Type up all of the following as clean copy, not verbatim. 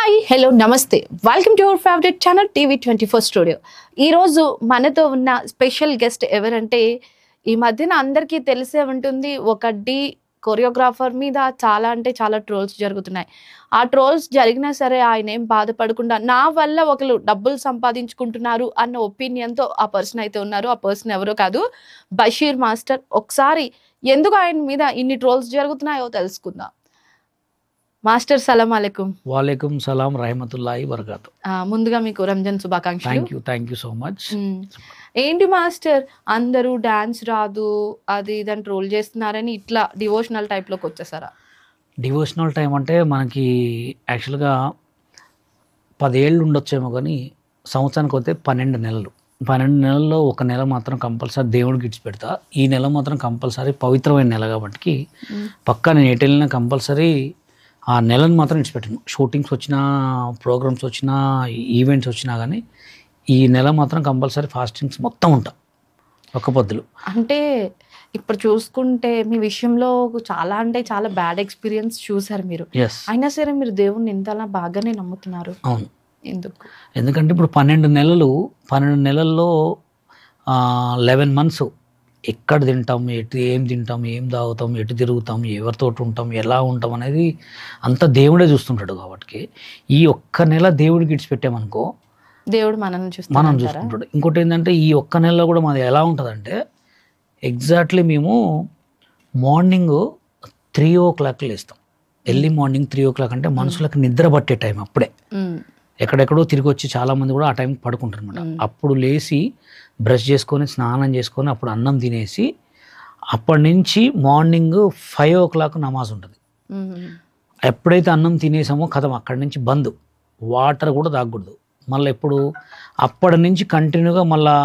Hi hello నమస్తే welcome to our favourite channel టీవీ24 studio. ఈరోజు మనతో ఉన్న స్పెషల్ గెస్ట్ ఎవరంటే ఈ మధ్యన అందరికీ తెలిసే ఉంటుంది, ఒక కొరియోగ్రాఫర్ మీద చాలా అంటే చాలా ట్రోల్స్ జరుగుతున్నాయి. ఆ ట్రోల్స్ జరిగినా సరే ఆయన ఏం బాధపడకుండా నా వల్ల ఒకరు డబ్బులు సంపాదించుకుంటున్నారు అన్న ఒపీనియన్తో ఆ పర్సన్ అయితే ఉన్నారు. ఆ పర్సన్ ఎవరో కాదు, బషీర్ మాస్టర్. ఒకసారి ఎందుకు ఆయన మీద ఇన్ని ట్రోల్స్ జరుగుతున్నాయో తెలుసుకుందాం. మాస్టర్ సలాం అలైకుం. వాలేకుం సలాం రహమతుల్లాహి వరకాతు. ముందుగా మీకు రంజాన్ శుభాకాంక్షలు. Thank you so much. ఏంటి మాస్టర్, అందరూ డాన్స్ రాదు అది ఇదని ట్రోల్ చేస్తున్నారని ఇట్లా డివోషనల్ టైప్లోకి వచ్చేసారా? డివోషనల్ టైం అంటే మనకి యాక్చువల్గా 10 ఏళ్ళు ఉండొచ్చేమో, కానీ సంవత్సరానికి వస్తే 12 నెలలు. 12 నెలల్లో ఒక నెల మాత్రం కంపల్సరీ దేవుడికి ఇచ్చిపెడతా. ఈ నెల మాత్రం కంపల్సరీ పవిత్రమైన నెల కాబట్టి పక్కా నేను ఎటు వెళ్ళినా కంపల్సరీ ఆ నెలను మాత్రం ఇచ్చిపెట్టాను. షూటింగ్స్ వచ్చినా, ప్రోగ్రామ్స్ వచ్చినా, ఈవెంట్స్ వచ్చినా కానీ ఈ నెల మాత్రం కంపల్సరీ ఫాస్టింగ్స్ మొత్తం ఉంటాం, ఒక్క పొద్దులు. అంటే ఇప్పుడు చూసుకుంటే మీ విషయంలో చాలా అంటే చాలా బ్యాడ్ ఎక్స్పీరియన్స్ చూసారు మీరు. అయినా సరే మీరు దేవుణ్ణి ఇంతలా బాగానే నమ్ముతున్నారు. అవును. ఎందుకు? ఎందుకంటే ఇప్పుడు 12 నెలల్లో 11 months ఎక్కడ తింటాం, ఏం తింటాం, ఏం తాగుతాం, ఎటు తిరుగుతాం, ఎవరితో ఉంటాం, ఎలా ఉంటాం అనేది అంతా దేవుడే చూస్తుంటాడు. కాబట్టి ఈ ఒక్క నెల దేవుడికి ఇడిచిపెట్టామనుకో దేవుడు మనం చూసుకుంటాడు. ఇంకోటి ఏంటంటే ఈ ఒక్క నెలలో కూడా మాది ఎలా ఉంటుందంటే ఎగ్జాక్ట్లీ మేము మార్నింగ్ 3 o'clock లేస్తాం. ఎర్లీ మార్నింగ్ 3 o'clock అంటే మనుషులకు నిద్ర పట్టే టైం. అప్పుడే ఎక్కడెక్కడో తిరిగి వచ్చి చాలామంది కూడా ఆ టైంకి పడుకుంటారు అనమాట. అప్పుడు లేచి బ్రష్ చేసుకొని స్నానం చేసుకొని అప్పుడు అన్నం తినేసి అప్పటి నుంచి మార్నింగ్ 5 o'clock నమాజ్ ఉంటుంది. ఎప్పుడైతే అన్నం తినేసామో కథం అక్కడి నుంచి బంద్, వాటర్ కూడా తాగకూడదు. మళ్ళీ ఎప్పుడు అప్పటి నుంచి కంటిన్యూగా మళ్ళా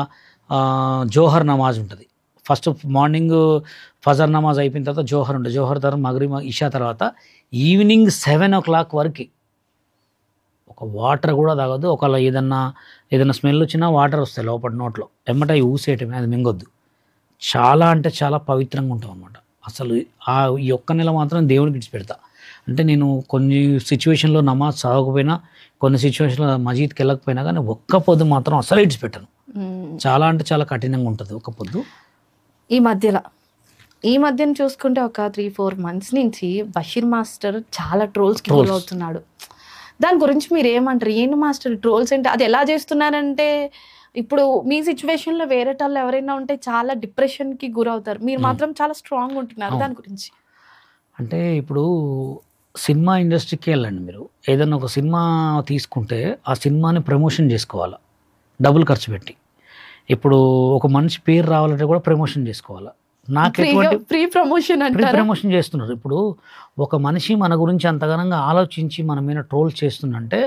జోహర్ నమాజ్ ఉంటుంది. ఫస్ట్ మార్నింగ్ ఫజర్ నమాజ్ అయిపోయిన తర్వాత జోహర్ ఉంటుంది. జోహర్ తర్వాత మగ్రిబ్, ఇషా తర్వాత ఈవినింగ్ 7 o'clock వరకు ఒక వాటర్ కూడా తాగొద్దు. ఒకవేళ ఏదన్నా స్మెల్ వచ్చినా వాటర్ వస్తాయి లోపల నోట్లో, ఎమ్మట ఊసేయటమే, అది మింగొద్దు. చాలా అంటే చాలా పవిత్రంగా ఉంటాం అనమాట. అసలు ఈ ఒక్క నెల మాత్రం దేవుడికి ఇడిచిపెడతా. అంటే నేను కొన్ని సిచ్యువేషన్లో నమాజ్ చదవకపోయినా, కొన్ని సిచ్యువేషన్లో మజీద్కి వెళ్ళకపోయినా కానీ ఒక్క పొద్దు మాత్రం అసలు ఇడిచిపెట్టాను. చాలా అంటే చాలా కఠినంగా ఉంటుంది ఒక్క పొద్దు. ఈ మధ్యన చూసుకుంటే ఒక 3-4 months నుంచి బషీర్ మాస్టర్ చాలా ట్రోల్స్కి గురి అవుతున్నాడు. దాని గురించి మీరు ఏమంటారు? ఏంటి మాస్టర్ ట్రోల్స్ అంటే అది ఎలా చేస్తున్నారంటే, ఇప్పుడు మీ సిచ్యువేషన్లో వేరే వాళ్ళు ఎవరైనా ఉంటే చాలా డిప్రెషన్కి గురవుతారు, మీరు మాత్రం చాలా స్ట్రాంగ్ ఉంటున్నారు. దాని గురించి అంటే ఇప్పుడు సినిమా ఇండస్ట్రీకి వెళ్ళండి. మీరు ఏదైనా ఒక సినిమా తీసుకుంటే ఆ సినిమాని ప్రమోషన్ చేసుకోవాలి, డబ్బులు ఖర్చు పెట్టి. ఇప్పుడు ఒక మనిషి పేరు రావాలంటే కూడా ప్రమోషన్ చేసుకోవాలి. ప్రీ ప్రమోషన్ చేస్తున్నారు. ఇప్పుడు ఒక మనిషి మన గురించి అంతగానంగా ఆలోచించి మన మీద ట్రోల్ చేస్తుందంటే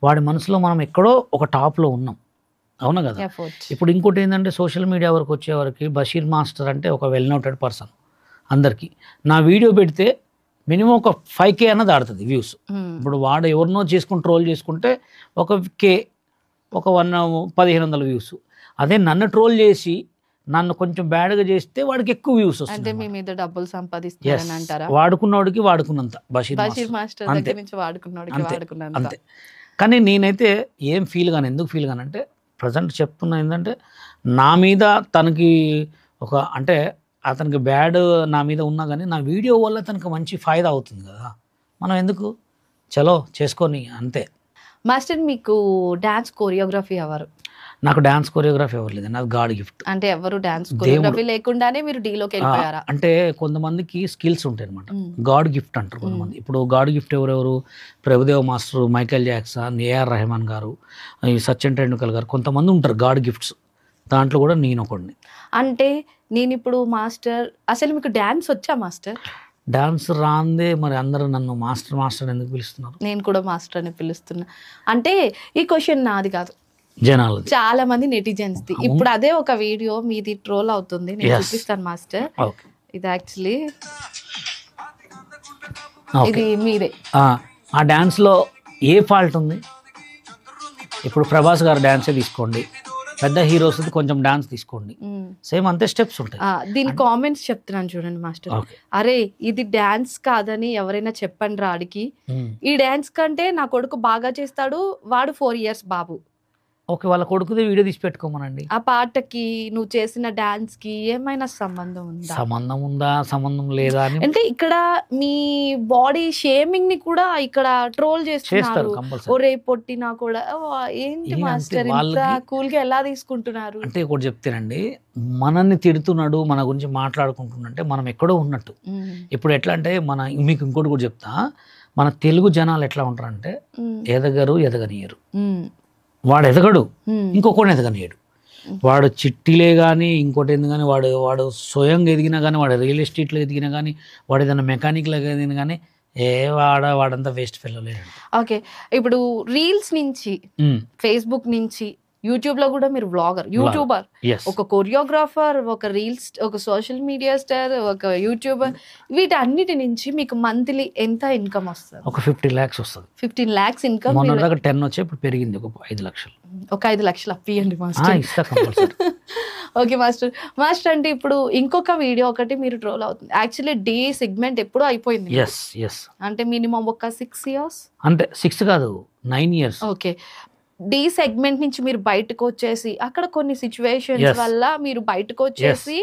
వాడి మనసులో మనం ఎక్కడో ఒక టాప్లో ఉన్నాం, అవునా కదా? ఇప్పుడు ఇంకోటి ఏంటంటే సోషల్ మీడియా వరకు వచ్చేవరకు బషీర్ మాస్టర్ అంటే ఒక వెల్ నోటెడ్ పర్సన్ అందరికీ. నా వీడియో పెడితే మినిమం ఒక 5K అన్నది ఆడుతుంది వ్యూస్. ఇప్పుడు వాడు ఎవరినో చేసుకుని ట్రోల్ చేసుకుంటే ఒక ఒక 1500 వ్యూస్. అదే నన్ను ట్రోల్ చేసి నన్ను కొంచెం బ్యాడ్గా చేస్తే వాడికి ఎక్కువ వ్యూస్ వస్తాయి. అంటే మీ మీద డబ్బులు సంపాదిస్తారని అంటారా? వాడుకున్నోడికి వాడుకున్నంత బషీర్ మాస్టర్ దగ్గర నుంచి వాడుకున్నోడికి అంతే. కానీ నేనైతే ఏం ఫీల్ గాను. ఎందుకు ఫీల్ గానంటే ప్రజెంట్ చెప్తున్నా ఏంటంటే నా మీద తనకి ఒక అంటే అతనికి బ్యాడ్ నా మీద ఉన్నా కానీ నా వీడియో వల్ల తనకు మంచి ఫాయిదా అవుతుంది కదా, మనం ఎందుకు చలో చేసుకొని అంతే. మాస్టర్ మీకు డాన్స్ కోరియోగ్రఫీ ఎవరు? నాకు డాన్స్ కోరియోగ్రఫీ ఎవరు లేదు, నాకు గాడ్ గిఫ్ట్. అంటే ఎవరు డాన్స్ కోరియోగ్రఫీ లేకుండానే మీరు డీలోకి వెళ్ళిపోయారా? అంటే కొంతమందికి స్కిల్స్ ఉంటాయి అనమాట, గాడ్ గిఫ్ట్ అంటారు కొంతమంది. ఇప్పుడు గాడ్ గిఫ్ట్ ఎవరెవరు? Prabhudeva master, Michael Jackson, AR Rahman గారు, సచిన్ టెండూల్కర్ గారు, కొంతమంది ఉంటారు గాడ్ గిఫ్ట్స్. దాంట్లో కూడా నేను ఒకడిని. అంటే నేను ఇప్పుడు మాస్టర్, అసలు మీకు డాన్స్ వచ్చా మాస్టర్? డాన్స్ రాందే మరి అందరూ నన్ను మాస్టర్ ఎందుకు పిలుస్తున్నారు? నేను కూడా మాస్టర్ అని పిలుస్తున్నా. అంటే ఈ క్వశ్చన్ నాది కాదు, జనాలు చాలా మంది నెటిజన్స్ ది. ఇప్పుడు అదే ఒక వీడియో మీది ట్రోల్ అవుతుంది, నేను చూపిస్తాను మాస్టర్. ఇది యాక్చువల్లీ ఇది మీరే. ఆ డాన్స్ లో ఏ ఫాల్ట్ ఉంది? ఇప్పుడు ప్రభాస్ గారు డాన్సే తీసుకోండి, పెద్ద హీరోస్ కొంచెం డాన్స్ తీసుకోండి, సేమ్ అంతే స్టెప్స్ ఉంటాయి. దీని కామెంట్స్ చెప్తున్నాను చూడండి మాస్టర్. అరే ఇది డాన్స్ కాదని ఎవరైనా చెప్పండి రాడికి, ఈ డాన్స్ కంటే నా కొడుకు బాగా చేస్తాడు, వాడు 4 years బాబు. ఓకే, వాళ్ళ కొడుకుది వీడియో తీసి పెట్టుకోమనండి. ఆ పాటకి నువ్వు చేసిన డాన్స్ కి ఏమైనా సంబంధం ఉందా, సంబంధం లేదా అని అంటే ఇక్కడ మీ బాడీ షేమింగ్ ని కూడా ఇక్కడ ట్రోల్ చేస్తున్నారు. ఒరే పొట్టినా కూడా ఏంటి మాస్టర్ ఇంత కూల్ గా ఎలా తీసుకుంటున్నారు అంటే ఒకటి చెప్తేనండి, మనల్ని తిడుతున్నాడు, మన గురించి మాట్లాడుకుంటున్నంటే మనం ఎక్కడో ఉన్నట్టు. ఇప్పుడు ఎట్లా అంటే మీకు ఇంకోటి కూడా చెప్తా, మన తెలుగు జనాలు ఎట్లా ఉంటారంటే ఎదగనియరు. వాడు ఎదగడు, ఇంకొకటి ఎదగనియడు. వాడు చిట్టిలే కానీ ఇంకోటి ఎందుకు కానీ వాడు స్వయంగా ఎదిగినా కానీ, వాడు రియల్ ఎస్టేట్లో ఎదిగినా కానీ, వాడు ఏదైనా మెకానిక్లో ఎదిగినా కానీ వాడంతా వేస్ట్ ఫెలో లేడు. ఓకే, ఇప్పుడు రీల్స్ నుంచి, ఫేస్బుక్ నుంచి, యూట్యూబ్ లో కూడా మీరు యూట్యూబర్, ఒక కొరియోగ్రాఫర్, ఒక రీల్స్, ఒక సోషల్ మీడియా స్టార్, ఒక యూట్యూబర్, వీటన్నిటి నుంచి మీకు మంత్లీ ఎంత ఇన్కమ్ వస్తుంది? ఒక 15 lakhs వస్తుంది. 15 lakhs ఇన్కమ్. మొన్న దాకా 10 వచ్చే, ఇప్పుడు పెరిగింది ఒక 5 లక్షలు. ఒక 5 లక్షలు అప్పియండి మాస్టర్. ఓకే మాస్టర్ అంటే ఇప్పుడు ఇంకొక వీడియో ఒకటి మీరు ట్రోల్ అవుతుంది. యాక్చువల్లీ డే సెగ్మెంట్ ఎప్పుడు అయిపోయింది, అంటే మినిమం ఒక 6 years, అంటే 6 కాదు 9 years. ఓకే, డి సెగ్మెంట్ నుంచి మీరు బయటకు వచ్చేసి అక్కడ కొన్ని సిచ్యువేషన్స్ వల్ల మీరు బయటకు వచ్చేసి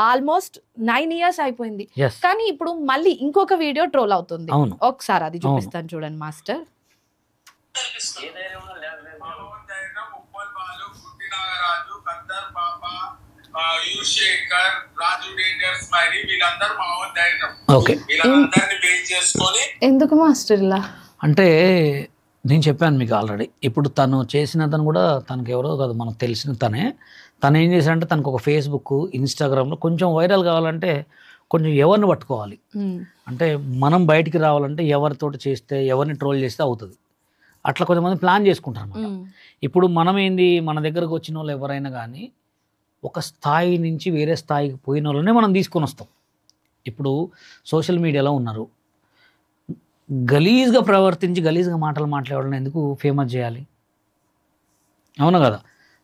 ఆల్మోస్ట్ 9 years అయిపోయింది. కానీ ఇప్పుడు మళ్ళీ ఇంకొక వీడియో ట్రోల్ అవుతుంది. ఒకసారి అది చూపిస్తాను చూడండి మాస్టర్. ఎందుకు మాస్టర్ ఇలా అంటే నేను చెప్పాను మీకు ఆల్రెడీ. ఇప్పుడు తను చేసిన తను కూడా తనకు ఎవరో కాదు, మనకు తెలిసిన తను ఏం చేశాడంటే తనకు ఒక ఫేస్బుక్, ఇన్స్టాగ్రామ్లో కొంచెం వైరల్ కావాలంటే కొంచెం ఎవరిని పట్టుకోవాలి. అంటే మనం బయటికి రావాలంటే ఎవరితోటి చేస్తే, ఎవరిని ట్రోల్ చేస్తే అవుతుంది. అట్లా కొంతమంది ప్లాన్ చేసుకుంటారు అన్నమాట. ఇప్పుడు మనం ఏంది, మన దగ్గరకు వచ్చిన వాళ్ళు ఎవరైనా కానీ ఒక స్థాయి నుంచి వేరే స్థాయికి పోయిన వాళ్ళనే మనం తీసుకొని వస్తాం. ఇప్పుడు సోషల్ మీడియాలో ఉన్నారు, గలీజ్గా ప్రవర్తించి గలీజ్గా మాటలు మాట్లాడాలని ఎందుకు ఫేమస్ చేయాలి? అవునా కదా?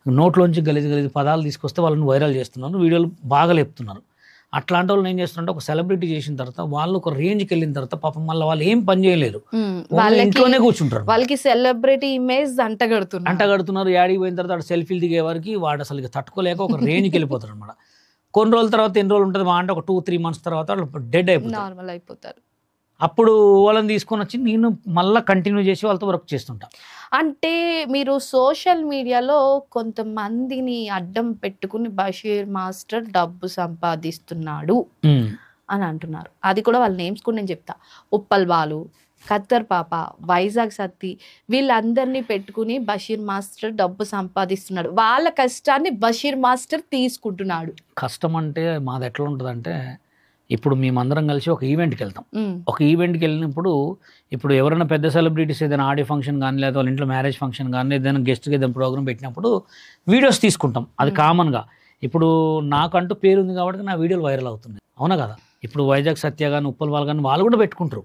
నోట్లోంచి గలీజ్ పదాలు తీసుకొస్తే వాళ్ళని వైరల్ చేస్తున్నారు, వీడియోలు బాగా లేపుతున్నారు. అట్లాంటి వాళ్ళని ఏం చేస్తున్నారంటే ఒక సెలబ్రిటీ చేసిన తర్వాత వాళ్ళు ఒక రేంజ్కి వెళ్ళిన తర్వాత పాపం మళ్ళీ వాళ్ళు ఏం పని చేయలేరు, ఇంట్లోనే కూర్చుంటారు. వాళ్ళకి సెలబ్రిటీ ఇమేజ్ అంటగడుతున్నారు. యాడికి పోయిన తర్వాత సెల్ఫీలు దిగే వారికి వాడు అసలు తట్టుకోలేక ఒక రేంజ్కి వెళ్ళిపోతారు అనమాట. కొన్ని రోజుల తర్వాత ఎన్ని రోజులు ఉంటుంది అంటే ఒక 2-3 months తర్వాత వాళ్ళు డెడ్ అయిపోతారు. అప్పుడు వాళ్ళని తీసుకొని వచ్చి నేను మళ్ళీ కంటిన్యూ చేసి వాళ్ళతో వర్క్ చేస్తుంటా. అంటే మీరు సోషల్ మీడియాలో కొంతమందిని అడ్డం పెట్టుకుని బషీర్ మాస్టర్ డబ్బు సంపాదిస్తున్నాడు అని అంటున్నారు. అది కూడా వాళ్ళ నేమ్స్ కూడా నేను చెప్తా. ఉప్పల్ బాలు, ఖత్తర్ పాప, వైజాగ్ సత్తి, వీళ్ళందరినీ పెట్టుకుని బషీర్ మాస్టర్ డబ్బు సంపాదిస్తున్నాడు. వాళ్ళ కష్టాన్ని బషీర్ మాస్టర్ తీసుకుంటున్నాడు. కష్టం అంటే మాది ఎట్లా ఉంటుందంటే, ఇప్పుడు మేమందరం కలిసి ఒక ఈవెంట్కి వెళ్తాం. ఒక ఈవెంట్కి వెళ్ళినప్పుడు ఇప్పుడు ఎవరైనా పెద్ద సెలబ్రిటీస్ ఏదైనా ఆడియో ఫంక్షన్ కానీ, లేదా వాళ్ళ ఇంట్లో మ్యారేజ్ ఫంక్షన్ కానీ, ఏదైనా గెస్ట్కి ఏదైనా ప్రోగ్రామ్ పెట్టినప్పుడు వీడియోస్ తీసుకుంటాం. అది కామన్గా. ఇప్పుడు నాకంటూ పేరు ఉంది కాబట్టి నా వీడియోలు వైరల్ అవుతున్నాయి. అవునా కదా? ఇప్పుడు వైజాగ్ సత్య కానీ, ఉప్పల్ వాళ్ళు కానీ వాళ్ళు కూడా పెట్టుకుంటారు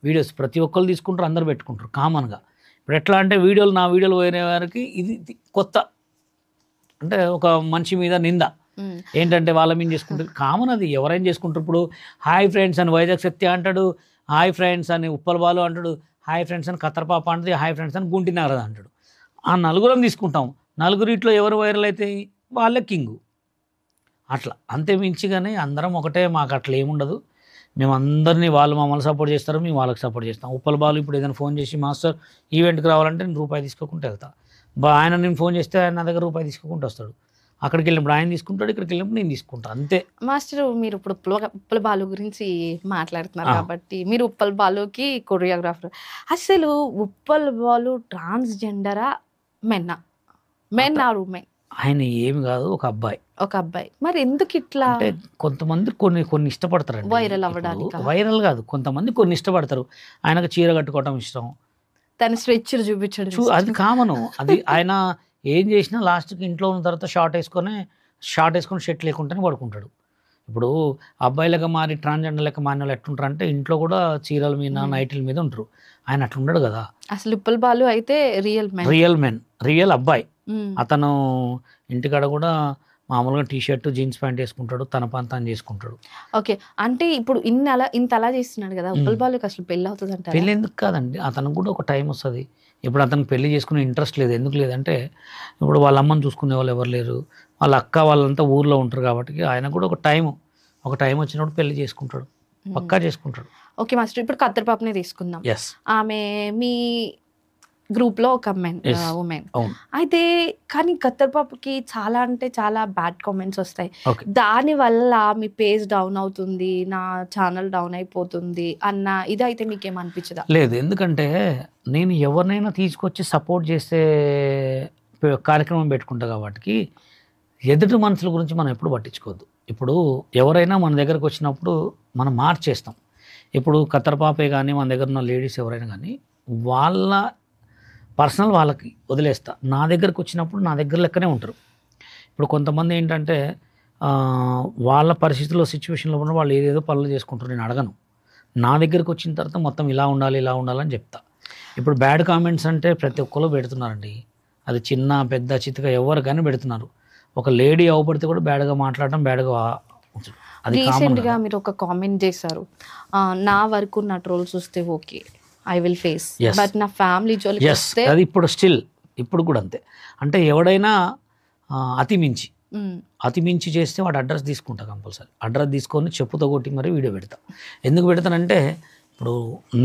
వీడియోస్. ప్రతి ఒక్కరు తీసుకుంటారు, అందరు పెట్టుకుంటారు కామన్గా. ఇప్పుడు ఎట్లా అంటే నా వీడియోలు పోయిన వారికి ఇది కొత్త, అంటే ఒక మనిషి మీద నింద ఏంటంటే వాళ్ళ మీద చేసుకుంటారు. కామన్, అది ఎవరైనా చేసుకుంటారు. ఇప్పుడు హాయ్ ఫ్రెండ్స్ అని వైజాగ్ సత్య అంటాడు, హాయ్ ఫ్రెండ్స్ అని ఉప్పల్ బాలు అంటాడు, హాయ్ ఫ్రెండ్స్ అని ఖత్తర్ పాప అంటది, హాయ్ ఫ్రెండ్స్ అని గుంటి నారద అంటాడు. ఆ నలుగురం తీసుకుంటాం. నలుగురిట్లో ఎవరు వైరల్ అయితే వాళ్ళే కింగు. అట్లా అంతే మించిగానే అందరం ఒకటే. మాకు అట్లా ఏముండదు. మేము అందరినీ వాళ్ళు మమ్మల్ని సపోర్ట్ చేస్తారు, మేము వాళ్ళకి సపోర్ట్ చేస్తాం. ఉప్పల్ బాలు ఇప్పుడు ఏదైనా ఫోన్ చేసి మాస్టర్ ఈవెంట్కి రావాలంటే నేను రూపాయి తీసుకోకుండా వెళ్తా. ఆయన నేను ఫోన్ చేస్తే ఆయన నా దగ్గర రూపాయి తీసుకోకుండా వస్తాడు. అక్కడికి వెళ్ళినప్పుడు ఆయన తీసుకుంటాడు, ఇక్కడికి వెళ్ళినప్పుడు నేను తీసుకుంటాను, అంతే. మాస్టర్ మీరు ఇప్పుడు ఉప్పల్ బాలు గురించి మాట్లాడుతున్నారు కాబట్టి, మీరు ఉప్పల్ బాలుకి కొరియోగ్రాఫర్. అసలు ఉప్పల్ బాలు ట్రాన్స్జెండరా, మెన్ ఆర్ ఉమెన్? ఆయన ఏమి కాదు, ఒక అబ్బాయి. మరి ఎందుకు ఇట్లా? అంటే కొంతమంది కొన్ని ఇష్టపడతారు వైరల్ అవ్వడానికి. వైరల్ కాదు, కొంతమంది కొన్ని ఇష్టపడతారు. ఆయనకు చీర కట్టుకోవడం ఇష్టం, తన స్ట్రెచ్చర్ చూపించడం, అది కామను. అది ఆయన ఏం చేసినా లాస్ట్కి ఇంట్లో ఉన్న తర్వాత షార్ట్ వేసుకొని షర్ట్ లేకుండానే పడుకుంటాడు. ఇప్పుడు అబ్బాయిలకు మారి ట్రాన్స్జెండర్ లెక్క మారిన వాళ్ళు ఎట్లుంటారు అంటే ఇంట్లో కూడా చీరల మీద నైట్ల మీద ఉంటారు. ఆయన అట్లుండడు కదా. అసలు ఉప్పల్ బాలు అయితే రియల్ రియల్ అబ్బాయి. అతను ఇంటికాడ కూడా మామూలుగా టీ షర్ట్ జీన్స్ ప్యాంట్ వేసుకుంటాడు, తన పని తను చేసుకుంటాడు. ఓకే. అంటే ఇప్పుడు ఇంత అలా చేస్తున్నాడు కదా, ఉప్పల్ బాలుకి అసలు పెళ్లి అవుతుంది అంటారా? పెళ్ళి ఎందుకు కాదండి, అతనికి కూడా ఒక టైం వస్తుంది. ఇప్పుడు అతనికి పెళ్లి చేసుకునే ఇంట్రెస్ట్ లేదు. ఎందుకు లేదంటే ఇప్పుడు వాళ్ళ అమ్మని చూసుకునే వాళ్ళు ఎవరు లేరు, వాళ్ళ అక్క వాళ్ళంతా ఊర్లో ఉంటారు కాబట్టి ఆయన కూడా ఒక టైం వచ్చినప్పుడు పెళ్లి చేసుకుంటాడు, పక్కా చేసుకుంటాడు. ఓకే మాస్టర్, ఇప్పుడు కత్తెర పాపనే తీసుకుందాం. ఎస్, ఆమె మీ గ్రూప్ లో ఒక ఉమెన్ అవును. అయితే, కానీ కత్తెర పాపకి చాలా అంటే చాలా బ్యాడ్ కామెంట్స్ వస్తాయి. ఓకే, దాని వల్ల మీ పేజ్ డౌన్ అవుతుంది, నా ఛానల్ డౌన్ అయిపోతుంది అన్న ఇదైతే మీకేమనిపించదా? లేదు. ఎందుకంటే నేను ఎవరినైనా తీసుకొచ్చి సపోర్ట్ చేసే కార్యక్రమం పెట్టుకుంటా కాబట్టి ఎదుటి మనుషుల గురించి మనం ఎప్పుడు పట్టించుకోవద్దు. ఇప్పుడు ఎవరైనా మన దగ్గరకు వచ్చినప్పుడు మనం మార్చేస్తాం. ఇప్పుడు కత్తెర పాపే కానీ మన దగ్గర ఉన్న లేడీస్ ఎవరైనా కానీ వాళ్ళ పర్సనల్ వాళ్ళకి వదిలేస్తా. నా దగ్గరకు వచ్చినప్పుడు నా దగ్గర లెక్కనే ఉంటారు. ఇప్పుడు కొంతమంది ఏంటంటే వాళ్ళ పరిస్థితుల్లో సిచ్యువేషన్లో ఉన్న వాళ్ళు ఏదేదో పనులు చేసుకుంటారు, నేను అడగను. నా దగ్గరకు వచ్చిన తర్వాత మొత్తం ఇలా ఉండాలని చెప్తా. ఇప్పుడు బ్యాడ్ కామెంట్స్ అంటే ప్రతి ఒక్కరు పెడుతున్నారండి, అది చిన్న పెద్ద చిత్తగా ఎవరు కానీ పెడుతున్నారు. ఒక లేడీ అవపడితే కూడా బ్యాడ్గా మాట్లాడటం, బ్యాడ్గా అది రీసెంట్ గా మీరు ఒక కామెంట్ చేశారు, నా వరకు నా ట్రోల్స్ వస్తే okay I will face, but నా ఫ్యామిలీ జోలికి వస్తే అది ఇప్పుడు కూడా అంతే. అంటే ఎవడైనా అతి మించి చేస్తే వాడు అడ్రస్ తీసుకుంటా, కంపల్సరీ అడ్రస్ తీసుకొని చెప్పుతో కొట్టి మరి వీడియో పెడతా. ఎందుకు పెడతానంటే ఇప్పుడు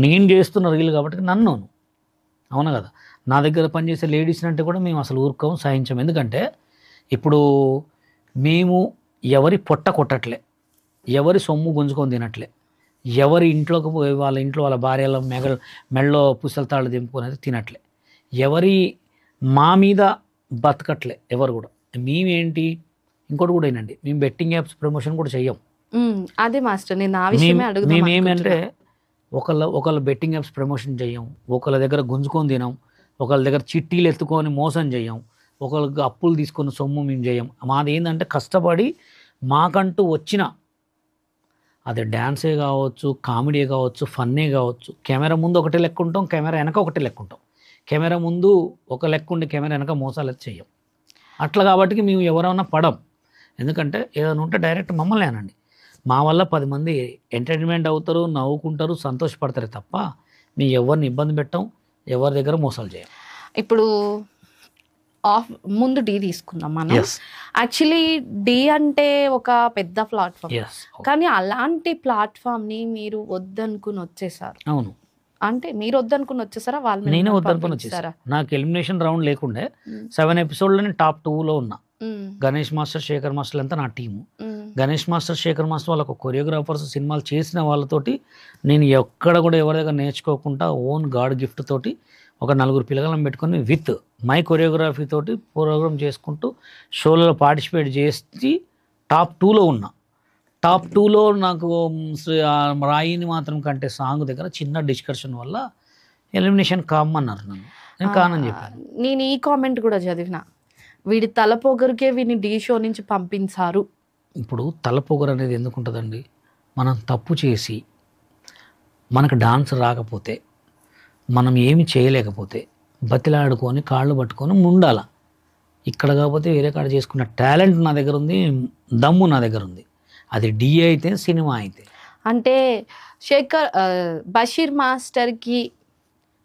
నేను చేస్తున్న రీల్ కాబట్టి నన్ను, అవునా కదా, నా దగ్గర పనిచేసే లేడీస్ని అంటే కూడా మేము అసలు ఊరుకోం, సహించాం. ఎందుకంటే ఇప్పుడు మేము ఎవరి పొట్ట కొట్టట్లే, ఎవరి సొమ్ము గుంజుకొని తినట్లే, ఎవరి ఇంట్లోకి పోయి వాళ్ళ ఇంట్లో వాళ్ళ భార్యల మెడలో పుసలతాళ్ళు దింపుకునేది తినట్లే, ఎవరి మా మీద బతకట్లే ఎవరు కూడా. మేమేంటి ఇంకోటి కూడా ఏంటండి, మేము బెట్టింగ్ యాప్స్ ప్రమోషన్ కూడా చెయ్యం. అదే మాస్టర్, నేను ఆ విషయమే అడుగుదాం. మేమేమంటే ఒకళ్ళ బెట్టింగ్ యాప్స్ ప్రమోషన్ చెయ్యం, ఒకళ్ళ దగ్గర గుంజుకొని తినాం, ఒకళ్ళ దగ్గర చిట్టీలు ఎత్తుకొని మోసం చేయం, ఒకళ్ళకి అప్పులు తీసుకొని సొమ్ము మేము చేయం. మాది ఏంటంటే కష్టపడి మాకంటూ వచ్చిన, అది డ్యాన్సే కావచ్చు, కామెడీ కావచ్చు, ఫన్నే కావచ్చు, కెమెరా ముందు ఒకటే లెక్క ఉంటాం, కెమెరా వెనక ఒకటే లెక్క ఉంటాం. కెమెరా ముందు ఒక లెక్క ఉండి కెమెరా వెనక మోసాలు అయితే చెయ్యం. అట్లా కాబట్టి మేము ఎవరైనా పడం. ఎందుకంటే ఏదైనా ఉంటే డైరెక్ట్ మమ్మల్ని అనండి, మా వల్ల 10 మంది ఎంటర్టైన్మెంట్ అవుతారు, నవ్వుకుంటారు, సంతోషపడతారు తప్ప మేము ఎవరిని ఇబ్బంది పెట్టాం, ఎవరి దగ్గర మోసాలు చేయం. ఇప్పుడు ముందు డి తీసుకుందాం మనం. యాక్చువల్లీ డి అంటే ఒక పెద్ద ప్లాట్ఫామ్, కానీ అలాంటి ప్లాట్ఫామ్ ని మీరు వద్దనుకుని వచ్చేసారు. అవును, అంటే మీరు వద్దనుకుని వచ్చేసారా, వాళ్ళు నేనే వద్దనుకుని వచ్చేసారా? నాకు ఎలిమినేషన్ రౌండ్ లేకుండే 7 ఎపిసోడ్లో నేను టాప్ 2లో ఉన్నా. గణేష్ మాస్టర్, శేఖర్ మాస్టర్ అంతా నా team. Ganesh master, Shekhar master వాళ్ళకు కొరియోగ్రాఫర్స్, సినిమాలు చేసిన వాళ్ళతోటి నేను ఎక్కడ కూడా ఎవరి దగ్గర నేర్చుకోకుండా ఓన్ గాడ్ గిఫ్ట్ తోటి ఒక 4 పిల్లలను పెట్టుకొని విత్ మై కొరియోగ్రఫీ తోటి ప్రోగ్రామ్ చేసుకుంటూ షోలలో పార్టిసిపేట్ చేసి టాప్ 2లో ఉన్నా. టాప్ 2లో నాకు రాయిని మాత్రం కంటే సాంగ్ దగ్గర చిన్న డిస్కషన్ వల్ల ఎలిమినేషన్ కామన్నారు. నేను కానని చెప్పాను. నేను ఈ కామెంట్ కూడా చదివిన, వీడి తలపొగరికే వీడిని డి షో నుంచి పంపించారు. ఇప్పుడు తలపొగరు అనేది ఎందుకు ఉంటుందండి? మనం తప్పు చేసి మనకు డాన్స్ రాకపోతే, మనం ఏమి చేయలేకపోతే బతిలాడుకొని కాళ్ళు పట్టుకొని ఉండాల. ఇక్కడ కాకపోతే వేరే కాడ చేసుకున్న టాలెంట్ నా దగ్గర ఉంది, దమ్ము నా దగ్గర ఉంది. అది డి అయితే సినిమా అయితే. అంటే బషీర్ మాస్టర్కి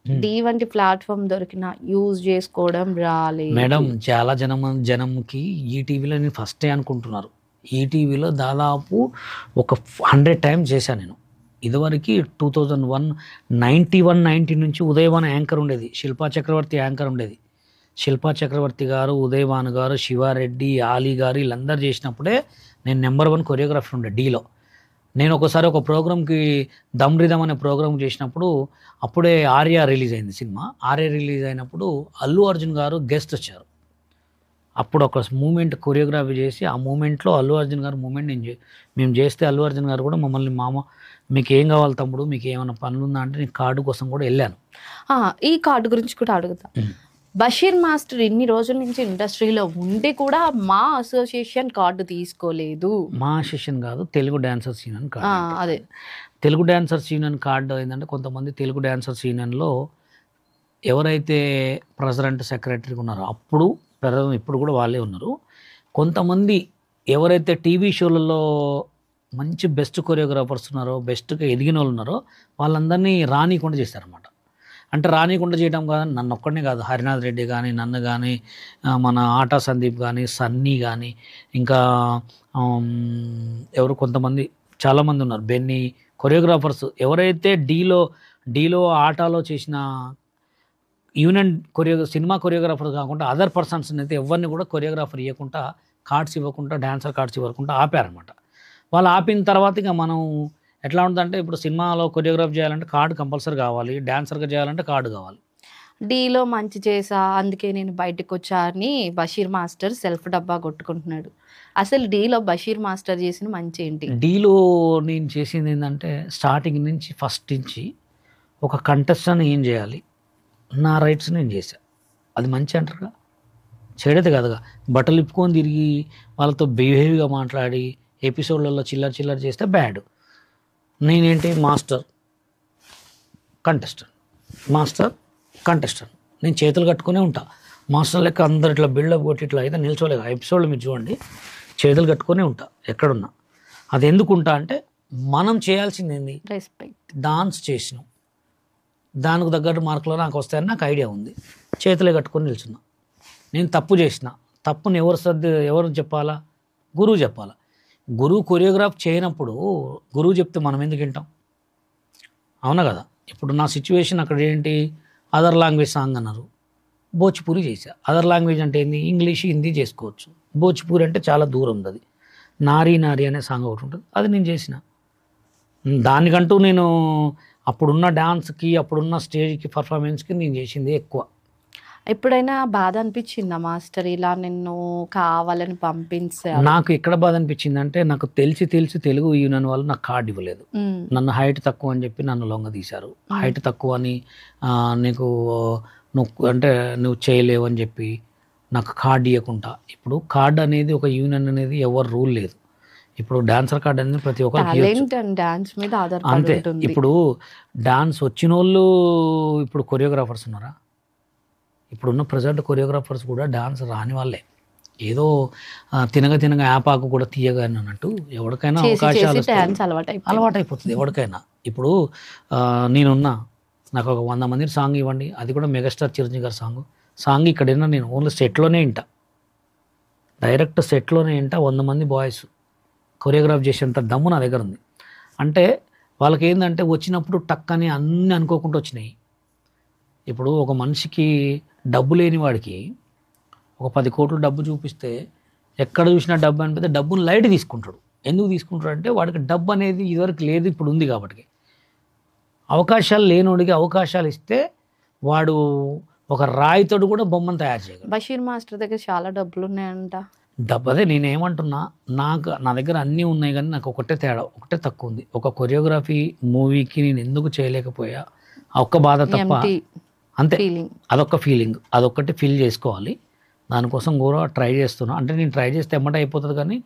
డి వంటి ప్లాట్ఫామ్ దొరికిన యూజ్ చేసుకోవడం రాలేదు మేడం. చాలా జనంకి ఈటీవీలో నేను ఫస్టే అనుకుంటున్నారు. ఈటీవీలో దాదాపు ఒక 100 టైమ్స్ చేశాను నేను. ఇదివరకు 2001, 91, 90 నుంచి ఉదయవాన్ యాంకర్ ఉండేది, శిల్పా చక్రవర్తి యాంకర్ ఉండేది. శిల్పా చక్రవర్తి గారు, ఉదయవాన్ గారు, శివారెడ్డి, ఆలీ గారు వీళ్ళందరూ చేసినప్పుడే నేను నెంబర్ 1 కొరియోగ్రాఫర్ ఉండే డీలో. నేను ఒకసారి ఒక ప్రోగ్రామ్కి దమ్ రిధమ్ అనే ప్రోగ్రామ్ చేసినప్పుడు అప్పుడే ఆర్య రిలీజ్ అయింది సినిమా. ఆర్య రిలీజ్ అయినప్పుడు అల్లు అర్జున్ గారు గెస్ట్ వచ్చారు. అప్పుడు ఒక మూమెంట్ కొరియోగ్రఫీ చేసి ఆ మూమెంట్లో అల్లు అర్జున్ గారు మూమెంట్ మేము చేస్తే అల్లు అర్జున్ గారు కూడా మమ్మల్ని, మామ మీకు ఏం కావాలి తమ్ముడు, మీకు ఏమైనా పనులు ఉందా అంటే నేను కార్డు కోసం కూడా వెళ్ళాను. ఈ కార్డు గురించి కూడా అడుగుతా. బషీర్ మాస్టర్ ఇన్ని రోజుల నుంచి ఇండస్ట్రీలో ఉండి కూడా మా అసోసియేషన్ కార్డు తీసుకోలేదు. మా అసోసియేషన్ కాదు, తెలుగు డాన్సర్స్ యూనియన్ కార్డు. అదే తెలుగు డాన్సర్స్ యూనియన్ కార్డు ఏంటంటే కొంతమంది తెలుగు డాన్సర్స్ యూనియన్లో ఎవరైతే ప్రెసిడెంట్, సెక్రటరీ ఉన్నారో అప్పుడు ఇప్పుడు కూడా వాళ్ళే ఉన్నారు. కొంతమంది ఎవరైతే టీవీ షోలలో మంచి బెస్ట్ కొరియోగ్రాఫర్స్ ఉన్నారో, బెస్ట్గా ఎదిగిన వాళ్ళు ఉన్నారో వాళ్ళందరినీ రానీయకుండా చేస్తారన్నమాట. అంటే రానీయకుండా చేయడం కాదని నన్ను ఒక్కడనే కాదు, హరినాథ్ రెడ్డి కానీ, నన్ను కానీ, మన ఆటా సందీప్ కానీ, సన్నీ కానీ, ఇంకా ఎవరు కొంతమంది చాలామంది ఉన్నారు, బెన్నీ, కొరియోగ్రాఫర్స్ ఎవరైతే డీలో ఆటాలో చేసిన యూనియన్ సినిమా కొరియోగ్రాఫర్ కాకుండా అదర్ పర్సన్స్ అయితే ఎవరిని కూడా కొరియోగ్రాఫర్ ఇవ్వకుండా, కార్డ్స్ ఇవ్వకుండా, డాన్సర్ కార్డ్స్ ఇవ్వకుండా ఆపారనమాట. వాళ్ళు ఆపిన తర్వాత ఇక మనం ఎట్లా ఉంటుందంటే, ఇప్పుడు సినిమాలో కొరియోగ్రాఫ్ చేయాలంటే కార్డు కంపల్సరీ కావాలి, డాన్సర్గా చేయాలంటే కార్డు కావాలి. డీలో మంచి చేసా అందుకే నేను బయటకు వచ్చా అని బషీర్ మాస్టర్ సెల్ఫ్ డబ్బా కొట్టుకుంటున్నాడు. అసలు డీలో బషీర్ మాస్టర్ చేసిన మంచి ఏంటి? డీలో నేను చేసింది ఏంటంటే, స్టార్టింగ్ నుంచి ఫస్ట్ నుంచి ఒక కంటెస్టెంట్ ఏం చేయాలి, నా రైట్స్ నేను చేశా. అది మంచి అంటారుగా, చెడేది కదగా. బట్టలు ఇప్పుకొని తిరిగి వాళ్ళతో బిహేవ్గా మాట్లాడి ఎపిసోడ్లలో చిల్లర చేస్తే బ్యాడ్. నేనేంటి మాస్టర్ కంటెస్టెంట్ నేను చేతులు కట్టుకునే ఉంటా. మాస్టర్ లెక్క అందరు ఇట్లా బిల్డప్ కొట్టి ఇట్లా అయితే నిల్చోలేదు. ఎపిసోడ్లో మీరు చూడండి, చేతులు కట్టుకునే ఉంటా ఎక్కడున్నా. అది ఎందుకు ఉంటా అంటే, మనం చేయాల్సింది ఏంది, రెస్పెక్ట్. డాన్స్ చేసినాం, దానికి తగ్గట్టు మార్కులు నాకు వస్తాయని నాకు ఐడియా ఉంది, చేతులే కట్టుకొని నిల్చున్నా. నేను తప్పు చేసిన, తప్పుని ఎవరు చెప్పాలా, గురువు చెప్పాలా. గురువు కొరియోగ్రాఫ్ చేయనప్పుడు గురువు చెప్తే మనం ఎందుకు వింటాం, అవునా కదా. ఇప్పుడు నా సిచ్యువేషన్ అక్కడ ఏంటి, అదర్ లాంగ్వేజ్ సాంగ్ అన్నారు, భోజ్పూరి చేశా. అదర్ లాంగ్వేజ్ అంటే ఏంది, ఇంగ్లీష్, హిందీ చేసుకోవచ్చు. భోజ్పూరి అంటే చాలా దూరం ఉంది. అది నారీ అనే సాంగ్ ఒకటి ఉంటుంది, అది నేను చేసిన. దానికంటూ నేను అప్పుడున్న డాన్స్కి, అప్పుడున్న స్టేజ్కి, పర్ఫార్మెన్స్కి నేను చేసింది ఎక్కువ. ఎప్పుడైనా బాధ అనిపించిందా మాస్టర్ ఇలా నిన్ను కావాలని పంపించా? నాకు ఎక్కడ బాధ అనిపించింది అంటే, నాకు తెలిసి తెలుగు యూనియన్ వాళ్ళు నాకు కార్డు ఇవ్వలేదు. నన్ను హైట్ తక్కువ అని చెప్పి నన్ను లొంగ తీశారు. హైట్ తక్కువ అని నువ్వు చేయలేవు అని చెప్పి నాకు కార్డు ఇవ్వకుండా. ఇప్పుడు కార్డు అనేది ఒక యూనియన్ అనేది ఎవరు రూల్ లేదు. ఇప్పుడు డాన్సర్ కార్డు అనేది ప్రతి ఒక్కరికి డాన్స్ మీద అంతే. ఇప్పుడు డాన్స్ వచ్చిన వాళ్ళు ఇప్పుడు కొరియోగ్రాఫర్స్ ఉన్నారా, ఇప్పుడున్న ప్రజెంట్ కొరియోగ్రాఫర్స్ కూడా డాన్స్ రాని వాళ్ళే. ఏదో తినగా యాపాకు కూడా తీయగా అన్నట్టు ఎవరికైనా అవకాశాలు అలవాటైపోతుంది ఎవరికైనా. ఇప్పుడు నేనున్నా, నాకు ఒక 100 మంది సాంగ్ ఇవ్వండి, అది కూడా మెగాస్టార్ చిరంజీవి గారి సాంగ్ ఇక్కడైనా నేను ఓన్లీ సెట్లోనే డైరెక్ట్ సెట్లోనే 100 మంది బాయ్స్ కొరియోగ్రాఫ్ చేసేంత దమ్ము నా దగ్గర ఉంది. అంటే వాళ్ళకి ఏంటంటే వచ్చినప్పుడు టక్ అని అన్నీ అనుకోకుండా వచ్చినాయి. ఇప్పుడు ఒక మనిషికి డబ్బు లేని వాడికి ఒక 10 కోట్లు డబ్బు చూపిస్తే ఎక్కడ చూసినా డబ్బు అనిపిస్తే డబ్బును లైట్ తీసుకుంటాడు. ఎందుకు తీసుకుంటాడు అంటే, వాడికి డబ్బు అనేది ఇదివరకు లేదు, ఇప్పుడు ఉంది కాబట్టి. అవకాశాలు లేనోడికి అవకాశాలు ఇస్తే వాడు ఒక రాయితోడు కూడా బొమ్మను తయారు చేయగలడు. బషీర్ మాస్టర్ దగ్గర చాలా డబ్బులు ఉన్నాయంట. డబ్బు అదే నేనేమంటున్నా, నా దగ్గర అన్నీ ఉన్నాయి కానీ నాకు ఒకటే తక్కువ ఉంది. ఒక కొరియోగ్రఫీ మూవీకి నేను ఎందుకు చేయలేకపోయా, ఆ ఒక్క బాధ తప్ప. అంతే, అదొక్క ఫీలింగ్, అదొక్కటి ఫీల్ చేసుకోవాలి. దానికోసం కూడా ట్రై చేస్తున్నా. అంటే నేను ట్రై చేస్తే ఎమ్మట అయిపోతుంది, కానీ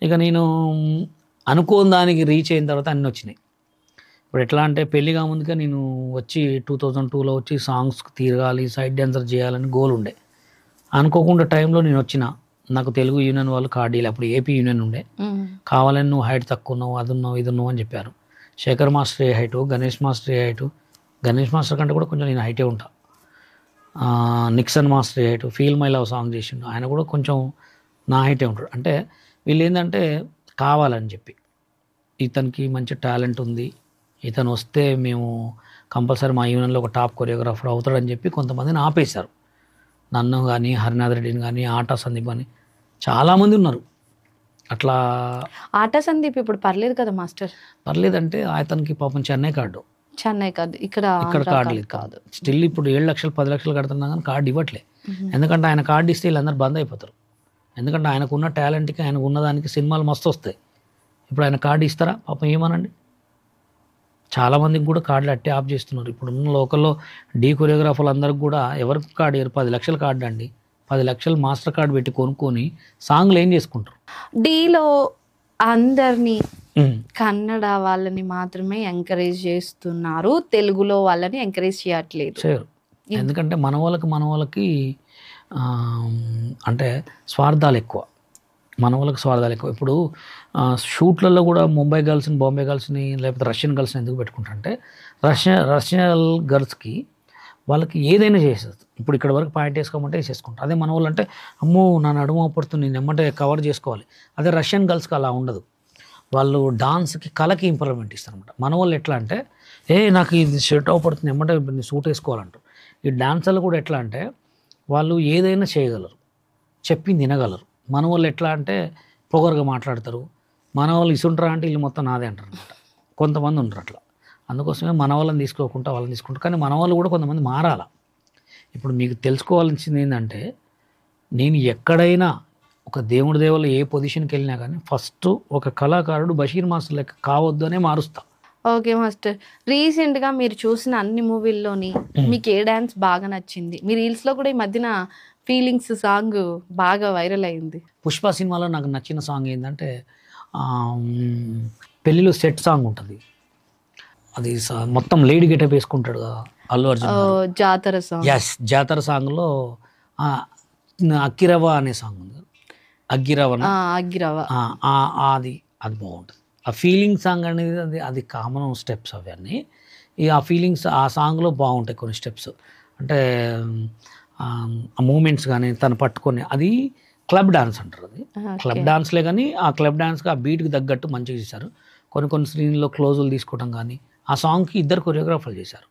ఇక నేను అనుకోని దానికి రీచ్ అయిన తర్వాత అన్నీ వచ్చినాయి. ఇప్పుడు ఎట్లా అంటే, పెళ్లి కాముందుగా నేను వచ్చి 2002లో వచ్చి సాంగ్స్ తిరగాలి, సైడ్ డాన్సర్ చేయాలని గోల్ ఉండే. అనుకోకుండా టైంలో నేను వచ్చిన, నాకు తెలుగు యూనియన్ వాళ్ళు కార్డీలు, అప్పుడు ఏపీ యూనియన్ ఉండే, కావాలని నువ్వు హైట్ తక్కువ ఉన్నావు, అది ఉన్నావు, ఇది ఉన్నావు అని చెప్పారు. శేఖర్ మాస్టర్ ఏ హైటు, గణేష్ మాస్టర్ ఏ హైటు, గణేష్ మాస్టర్ కంటే కూడా కొంచెం నేను హైటే ఉంటా. Nixon master height, feel my love song చేసిండు, ఆయన కూడా కొంచెం నా హైటే ఉంటాడు. అంటే వీళ్ళు ఏంటంటే కావాలని చెప్పి, ఇతనికి మంచి టాలెంట్ ఉంది, ఇతను వస్తే మేము కంపల్సరీ మా యూనియన్లో ఒక టాప్ కొరియోగ్రాఫర్ అవుతాడని చెప్పి కొంతమందిని ఆపేశారు. నన్ను కానీ, హరినాథ్ రెడ్డిని కానీ, ఆటా సందీప్ అని చాలామంది ఉన్నారు. అట్లా ఆటా సందీప్ ఇప్పుడు పర్లేదు కదా మాస్టర్? పర్లేదంటే అతనికి పాపం చెన్నై కార్డు ఇక్కడ కార్డు లేదు కాదు. స్టిల్ ఇప్పుడు 7 లక్షలు 10 లక్షలు కడుతున్నా కానీ కార్డు ఇవ్వట్లే. ఎందుకంటే ఆయన కార్డు ఇస్తే వీళ్ళందరూ బంద్ అయిపోతారు. ఎందుకంటే ఆయనకున్న టాలెంట్కి, ఆయనకు ఉన్నదానికి సినిమాలు మస్తు వస్తాయి. ఇప్పుడు ఆయన కార్డు ఇస్తారా పాపం, ఏమనండి. చాలామందికి కూడా కార్డులు అట్టే ఆఫ్ చేస్తున్నారు. ఇప్పుడు ఉన్న లోకల్లో డీ కొరియోగ్రాఫర్లు అందరికి కూడా ఎవరికి కార్డు ఇవ్వరు. 10 లక్షల కార్డు అండి, 10 లక్షలు మాస్టర్ కార్డు పెట్టి కొనుక్కొని సాంగ్లు ఏం చేసుకుంటారు. డీలో అందరినీ కన్నడ వాళ్ళని మాత్రమే ఎంకరేజ్ చేస్తున్నారు, తెలుగులో వాళ్ళని ఎంకరేజ్ చేయట్లేదు. ఎందుకంటే మన వాళ్ళకి అంటే స్వార్థాలు ఎక్కువ. మన వాళ్ళకి స్వార్థాలు ఎక్కువ. ఇప్పుడు షూట్లలో కూడా ముంబై గర్ల్స్ని, బాంబే గర్ల్స్ని, లేకపోతే రష్యన్ గర్ల్స్ని ఎందుకు పెట్టుకుంటారంటే రష్యన్ గర్ల్స్కి వాళ్ళకి ఏదైనా చేసేది. ఇప్పుడు ఇక్కడ వరకు పాయింట్ వేసుకోమంటే వేసేసుకుంటారు. అదే మన వాళ్ళు అంటే అమ్మో నా నడుము పడుతుంది, నేను ఎమ్మంటే కవర్ చేసుకోవాలి. అదే రష్యన్ గర్ల్స్కి అలా ఉండదు. వాళ్ళు డాన్స్కి కళకి ఇంప్రూవ్మెంట్ ఇస్తారు అనమాట. మన వాళ్ళు ఎట్లా అంటే నాకు ఇది షర్ట్ అవపడుతుంది ఎమ్మంటే సూట్ వేసుకోవాలంటారు. ఈ డాన్సర్లు కూడా ఎట్లా అంటే వాళ్ళు ఏదైనా చేయగలరు, చెప్పింది వినగలరు. మన వాళ్ళు ఎట్లా అంటే పొగరుగా మాట్లాడతారు. మన వాళ్ళు ఇసుంటారా అంటే వీళ్ళు మొత్తం నాదే అంటారు అనమాట. కొంతమంది ఉంటారు అట్లా. అందుకోసమే మన వాళ్ళని తీసుకోకుండా వాళ్ళని తీసుకుంటారు. కానీ మన వాళ్ళు కూడా కొంతమంది మారాల. ఇప్పుడు మీకు తెలుసుకోవాల్సింది ఏంటంటే నేను ఎక్కడైనా ఒక దేవుడి దేవుళ్ళు ఏ పొజిషన్కి వెళ్ళినా కానీ ఫస్ట్ ఒక కళాకారుడు బషీర్ మాస్టర్ లెక్క కావద్దు అనే మారుస్తా. ఓకే మాస్టర్, రీసెంట్గా మీరు చూసిన అన్ని మూవీల్లోని మీకు ఏ డ్యాన్స్ బాగా నచ్చింది? మీ రీల్స్లో కూడా ఈ మధ్యన ఫీలింగ్స్ సాంగ్ బాగా వైరల్ అయింది. పుష్ప సినిమాలో నాకు నచ్చిన సాంగ్ ఏంటంటే పెళ్ళిలో సెట్ సాంగ్ ఉంటుంది. అది మొత్తం లేడీ గెటప్ వేసుకుంటాడు కదా అల్లు అర్జున్. జాతర సాంగ్. ఎస్, జాతర సాంగ్లో అక్కిరవ అనే సాంగ్ ఉంది. అగ్గిరవ అది బాగుంటుంది. ఆ ఫీలింగ్ సాంగ్ అనేది అది కామన్ స్టెప్స్ అవన్నీ. ఆ ఫీలింగ్స్ ఆ సాంగ్లో బాగుంటాయి కొన్ని స్టెప్స్. అంటే ఆ మూమెంట్స్ కానీ తను పట్టుకొని అది క్లబ్ డాన్స్ అంటారు. అది క్లబ్ డాన్స్లే కానీ ఆ క్లబ్ డాన్స్కి ఆ బీట్కి తగ్గట్టు మంచిగా చేశారు. కొన్ని స్క్రీన్లో క్లోజులు తీసుకోవడం కానీ ఆ సాంగ్కి ఇద్దరు కొరియోగ్రాఫర్లు చేశారు.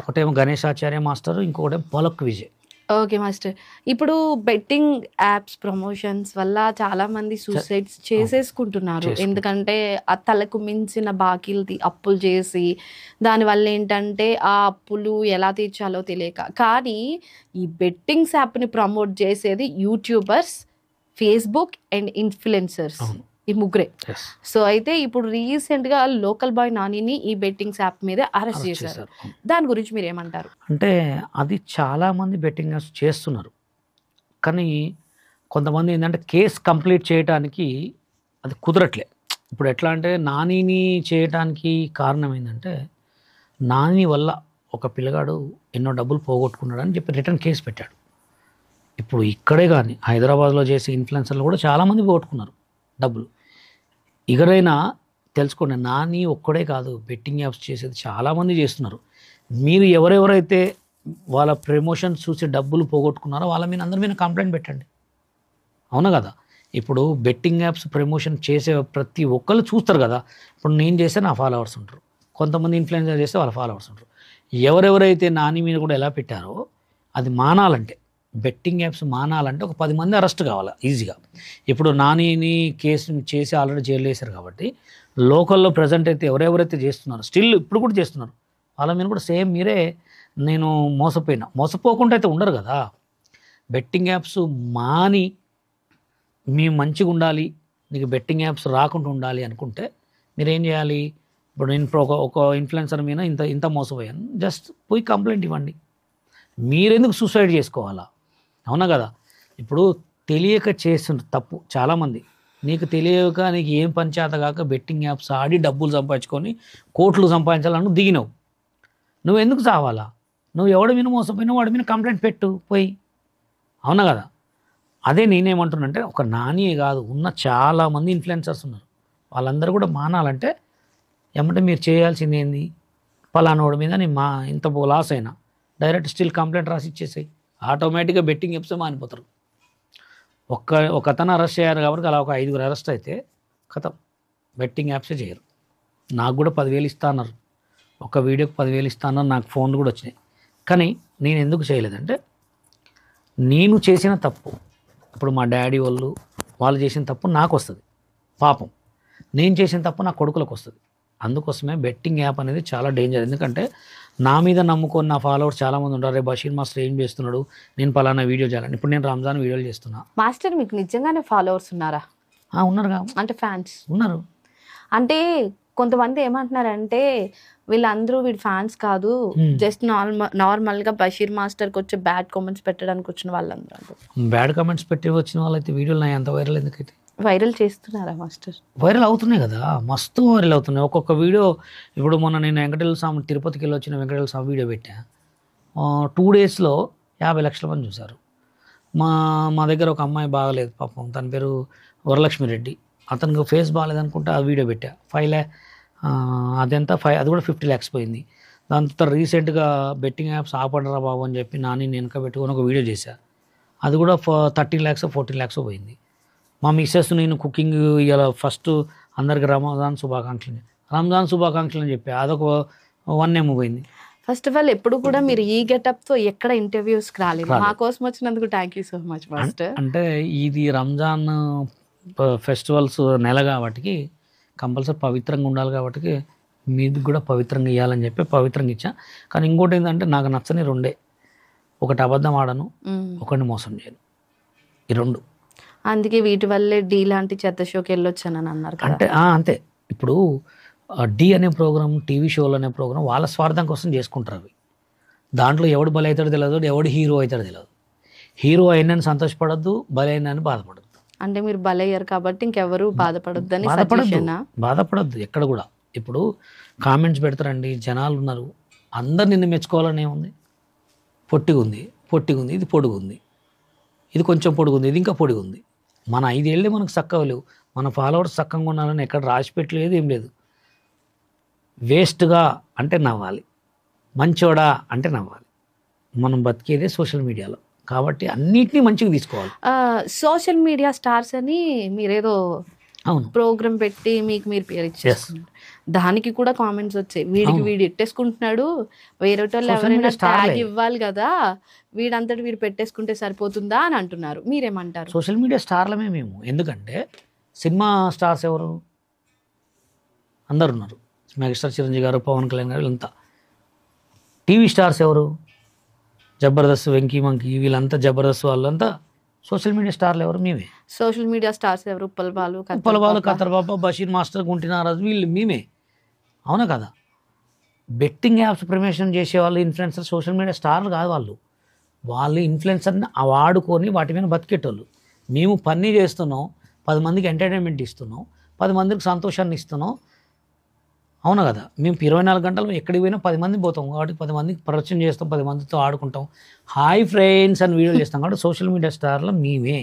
ఒకటేమో గణేష్ ఆచార్య మాస్టర్, ఇంకొకటేమో పలక్ విజయ్. ఓకే మాస్టర్, ఇప్పుడు బెట్టింగ్ యాప్స్ ప్రమోషన్స్ వల్ల చాలా మంది సూసైడ్స్ చేసేసుకుంటున్నారు. ఎందుకంటే ఆ తలకు మించిన బాకీలు అప్పులు చేసి దానివల్ల ఏంటంటే ఆ అప్పులు ఎలా తీర్చాలో తెలియక. కానీ ఈ బెట్టింగ్స్ యాప్ని ప్రమోట్ చేసేది యూట్యూబర్స్, ఫేస్బుక్ అండ్ ఇన్ఫ్లుయెన్సర్స్, ఈ ముగ్గురే. సో అయితే ఇప్పుడు రీసెంట్గా లోకల్ బాయ్ నానిని ఈ బెట్టింగ్స్ యాప్ మీద అరెస్ట్ చేశారు. దాని గురించి మీరు ఏమంటారు? అంటే అది చాలామంది బెట్టింగ్ యాప్స్ చేస్తున్నారు. కానీ కొంతమంది ఏంటంటే కేసు కంప్లీట్ చేయడానికి అది కుదరట్లే. ఇప్పుడు ఎట్లా అంటే నానిని చేయడానికి కారణం ఏంటంటే నాని వల్ల ఒక పిల్లగాడు ఎన్నో డబ్బులు పోగొట్టుకున్నాడు అని చెప్పి రిటర్న్ కేసు పెట్టాడు. ఇప్పుడు ఇక్కడే కానీ హైదరాబాద్లో చేసే ఇన్ఫ్లుయెన్సర్లు కూడా చాలామంది పోగొట్టుకున్నారు డబ్బులు. ఇకనైనా తెలుసుకోండి, నాని ఒక్కడే కాదు బెట్టింగ్ యాప్స్ చేసేది చాలామంది చేస్తున్నారు. మీరు ఎవరెవరైతే వాళ్ళ ప్రమోషన్స్ చూసి డబ్బులు పోగొట్టుకున్నారో వాళ్ళ మీద అందరి మీద కంప్లైంట్ పెట్టండి. అవునా కదా? ఇప్పుడు బెట్టింగ్ యాప్స్ ప్రమోషన్ చేసే ప్రతి ఒక్కళ్ళు చూస్తారు కదా. ఇప్పుడు నేను చేస్తే నా ఫాలోవర్స్ ఉంటారు, కొంతమంది ఇన్ఫ్లుయెన్సర్ చేస్తే వాళ్ళ ఫాలోవర్స్ ఉంటారు. ఎవరెవరైతే నాని మీద కూడా ఎలా పెట్టారో అది మానాలంటే, బెట్టింగ్ యాప్స్ మానాలంటే ఒక 10 మంది అరెస్ట్ కావాలి ఈజీగా. ఇప్పుడు నానిని కేసు చేసి ఆల్రెడీ జైలు వేశారు కాబట్టి లోకల్లో ప్రజెంట్ అయితే ఎవరెవరైతే చేస్తున్నారు స్టిల్ ఇప్పుడు కూడా చేస్తున్నారు వాళ్ళ మీద కూడా సేమ్ మీరే నేను మోసపోకుండా అయితే ఉండరు కదా. బెట్టింగ్ యాప్స్ మాని మేము మంచిగా ఉండాలి, నీకు బెట్టింగ్ యాప్స్ రాకుండా ఉండాలి అనుకుంటే మీరేం చేయాలి? ఇప్పుడు నేను ఒక ఇన్ఫ్లుయెన్సర్ మీద ఇంత మోసపోయాను, జస్ట్ పోయి కంప్లైంట్ ఇవ్వండి. మీరెందుకు సూసైడ్ చేసుకోవాలా? అవునా కదా? ఇప్పుడు తెలియక చేస్తున్న తప్పు చాలామంది. నీకు తెలియక నీకు ఏం పంచాయత కాక బెట్టింగ్ యాప్స్ ఆడి డబ్బులు సంపాదించుకొని కోట్లు సంపాదించాలని దిగినావు. నువ్వు ఎందుకు చావాలా? నువ్వు ఎవడి మీద మోసపోయినావు వాడి మీద కంప్లైంట్ పెట్టు పోయి. అవునా కదా? అదే నేనేమంటున్నానంటే ఒక నానియే కాదు, ఉన్న చాలామంది ఇన్ఫ్లుయెన్సర్స్ ఉన్నారు. వాళ్ళందరూ కూడా మానాలంటే ఏమంటే మీరు చేయాల్సింది ఏంది? పలానోడి మీద నేను ఇంత లాస్ అయినా డైరెక్ట్ స్టిల్ కంప్లైంట్ రాసి ఇచ్చేసాయి. ఆటోమేటిక్గా బెట్టింగ్ యాప్స్ మానిపోతారు. ఒక అతను అరెస్ట్ అయ్యారు కాబట్టి అలా ఒక 5గురు అరెస్ట్ అయితే కథం, బెట్టింగ్ యాప్సే చేయరు. నాకు కూడా 10,000 ఇస్తా అన్నారు, ఒక వీడియోకి 10,000 ఇస్తా అన్నారు, నాకు ఫోన్లు కూడా వచ్చినాయి. కానీ నేను ఎందుకు చేయలేదంటే నేను చేసిన తప్పు, ఇప్పుడు మా డాడీ వాళ్ళు చేసిన తప్పు నాకు వస్తుంది పాపం, నేను చేసిన తప్పు నా కొడుకులకు వస్తుంది. అందుకోసమే బెట్టింగ్ యాప్ అనేది చాలా డేంజర్. ఎందుకంటే నా మీద నమ్ముకొని నా ఫాలోవర్స్ చాలామంది ఉంటారు. రే బషీర్ మాస్టర్ ఏం చేస్తున్నాడు, నేను పలానా వీడియో చేయాలని. ఇప్పుడు నేను రంజాన్ వీడియోలు చేస్తున్నా. మాస్టర్ మీకు నిజంగానే ఫాలోవర్స్ ఉన్నారా? ఉన్నారుగా, అంటే ఫ్యాన్స్ ఉన్నారు. అంటే కొంతమంది ఏమంటున్నారంటే వీళ్ళందరూ వీడి ఫ్యాన్స్ కాదు, జస్ట్ నార్మల్గా బషీర్ మాస్టర్కి వచ్చే బ్యాడ్ కామెంట్స్ పెట్టడానికి వచ్చిన వాళ్ళందరూ. బ్యాడ్ కామెంట్స్ పెట్టి వచ్చిన వాళ్ళైతే వీడియోలు నా ఎంత వైరల్ ఎందుకైతే వైరల్ చేస్తున్నారా మాస్టర్? వైరల్ అవుతున్నాయి కదా, మస్తు వైరల్ అవుతున్నాయి. ఒక్కొక్క వీడియో. ఇప్పుడు మొన్న నేను వెంకటేశ్వర స్వామి తిరుపతికి వెళ్ళి వచ్చిన వెంకటేశ్వర స్వామి వీడియో పెట్టా, 2 డేస్లో 50 లక్షల మంది చూశారు. మా మా దగ్గర ఒక అమ్మాయి బాగలేదు పాపం, తన పేరు వరలక్ష్మి రెడ్డి. అతనికి ఫేస్ బాగాలేదు అనుకుంటే ఆ వీడియో పెట్టా 5 lakhs, అదెంత అది కూడా 50 lakhs పోయింది. దాని తర్వాత రీసెంట్గా బెట్టింగ్ యాప్స్ ఆపండిరా బాబు అని చెప్పి నాని వెనక పెట్టుకొని ఒక వీడియో చేశా, అది కూడా 13 lakhs 14 lakhs పోయింది. మా మిస్సెస్ నేను కుకింగ్ ఇలా ఫస్ట్ అందరికి రంజాన్ శుభాకాంక్షలు అని చెప్పి అదొక 1M పోయింది. ఫస్ట్ ఆఫ్ ఆల్ ఎప్పుడు కూడా మీరు ఈ గెటప్ తో ఎక్కడ ఇంటర్వ్యూస్కి రాలేదు. మా కోసం వచ్చినందుకు thank you so much master. అంటే ఇది రంజాన్ ఫెస్టివల్స్ నెల కాబట్టి కంపల్సరీ పవిత్రంగా ఉండాలి కాబట్టి మీది కూడా పవిత్రంగా ఇవ్వాలని చెప్పి పవిత్రంగా ఇచ్చా. కానీ ఇంకోటి ఏంటంటే నాకు నచ్చని రెండే, ఒకటి అబద్ధం ఆడను, ఒకటి మోసం చేయను, ఈ రెండు. అందుకే వీటి వల్లే డి లాంటి చెత్త షోకి వెళ్ళొచ్చానని అన్నారు కదా. అంటే అంతే. ఇప్పుడు డి అనే ప్రోగ్రామ్, టీవీ షోలు అనే ప్రోగ్రామ్ వాళ్ళ స్వార్థం కోసం చేసుకుంటారు. అవి దాంట్లో ఎవడు బలి అవుతాడో తెలియదు, ఎవడు హీరో అవుతాడో తెలియదు. హీరో అయినని సంతోషపడద్దు, బలి అయినని బాధపడద్దు. అంటే మీరు బలయ్యారు కాబట్టి ఇంకెవరు బాధపడొద్దని బాధపడద్దు ఎక్కడ కూడా. ఇప్పుడు కామెంట్స్ పెడతారండి, జనాలు ఉన్నారు, అందరు నిన్ను మెచ్చుకోవాలని ఏముంది. పొట్టిగా ఉంది, ఇది పొడుగుంది, ఇది కొంచెం పొడుగుంది, ఇది ఇంకా పొడిగుంది. మన 5 ఏళ్ళే మనకు చక్కగా లేవు, మన ఫాలోవర్స్ చక్కగా ఉన్నారని ఎక్కడ రాసి పెట్టలేదు, ఏం లేదు. వేస్ట్గా అంటే నవ్వాలి, మంచోడా అంటే నవ్వాలి. మనం బతికేదే సోషల్ మీడియాలో కాబట్టి అన్నిటినీ మంచిగా తీసుకోవాలి. సోషల్ మీడియా స్టార్స్ అని మీరేదో అవును ప్రోగ్రామ్ పెట్టి మీకు మీరు పేరు ఇచ్చేస్తున్నారు. దానికి కూడా కామెంట్స్ వచ్చాయి, వీడు ఇట్టేసుకుంటున్నాడు, వేరే వాళ్ళు ఎవరైనా ట్యాగ్ ఇవ్వాలి కదా, వీడంతటి వీడు పెట్టేసుకుంటే సరిపోతుందా అని అంటున్నారు. మీరేమంటారు? సోషల్ మీడియా స్టార్లమే మేము. ఎందుకంటే సినిమా స్టార్స్ ఎవరు? అందరు ఉన్నారు, మెగాస్టార్ చిరంజీవి గారు, పవన్ కళ్యాణ్ గారు, వీళ్ళంతా. టీవీ స్టార్స్ ఎవరు? జబర్దస్త్, వెంకీ మంకీ, వీళ్ళంతా జబర్దస్త్ వాళ్ళంతా సోషల్ మీడియా స్టార్లు ఎవరు? మేమే. సోషల్ మీడియా స్టార్స్ ఎవరు? ఉప్పలబాలు, ఖత్తర్ బాబా, బషీర్ మాస్టర్, గుంటి నారాజు, వీళ్ళు మేమే. అవునా కదా? బెట్టింగ్ యాప్స్ ప్రమోషన్ చేసేవాళ్ళు ఇన్ఫ్లుయెన్సర్ సోషల్ మీడియా స్టార్లు కాదు. వాళ్ళు ఇన్ఫ్లుయెన్సర్ని వాడుకొని వాటి మీద బతికేటోళ్ళు. మేము పని చేస్తున్నాం, 10 మందికి ఎంటర్టైన్మెంట్ ఇస్తున్నాం, 10 మందికి సంతోషాన్ని ఇస్తున్నాం. అవునా కదా? మేము 24 గంటలు ఎక్కడికి పోయినా 10 మంది పోతాం కాబట్టి 10 మందికి పరిచయం చేస్తాం, 10 మందితో ఆడుకుంటాం, హాయ్ ఫ్రెండ్స్ అని వీడియోలు చేస్తాం కాబట్టి సోషల్ మీడియా స్టార్లో మేమే.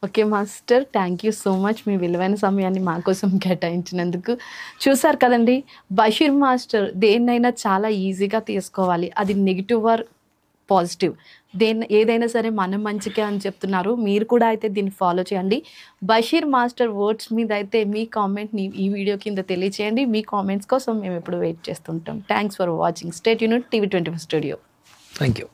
Okay master, thank you so much మీ విలువైన సమయాన్ని మా కోసం కేటాయించినందుకు. చూసారు కదండి, బషీర్ మాస్టర్ దేన్నైనా చాలా ఈజీగా తీసుకోవాలి, అది నెగిటివ్ ఆర్ పాజిటివ్, ఏదైనా సరే మనం మంచిగా అని చెప్తున్నారు. మీరు కూడా అయితే దీన్ని ఫాలో చేయండి. బషీర్ మాస్టర్ వర్డ్స్ మీద అయితే మీ కామెంట్ని ఈ వీడియో కింద తెలియచేయండి. మీ కామెంట్స్ కోసం మేము ఎప్పుడు వెయిట్ చేస్తుంటాం. Thanks for watching. Stay tuned TV 24 studio. Thank you.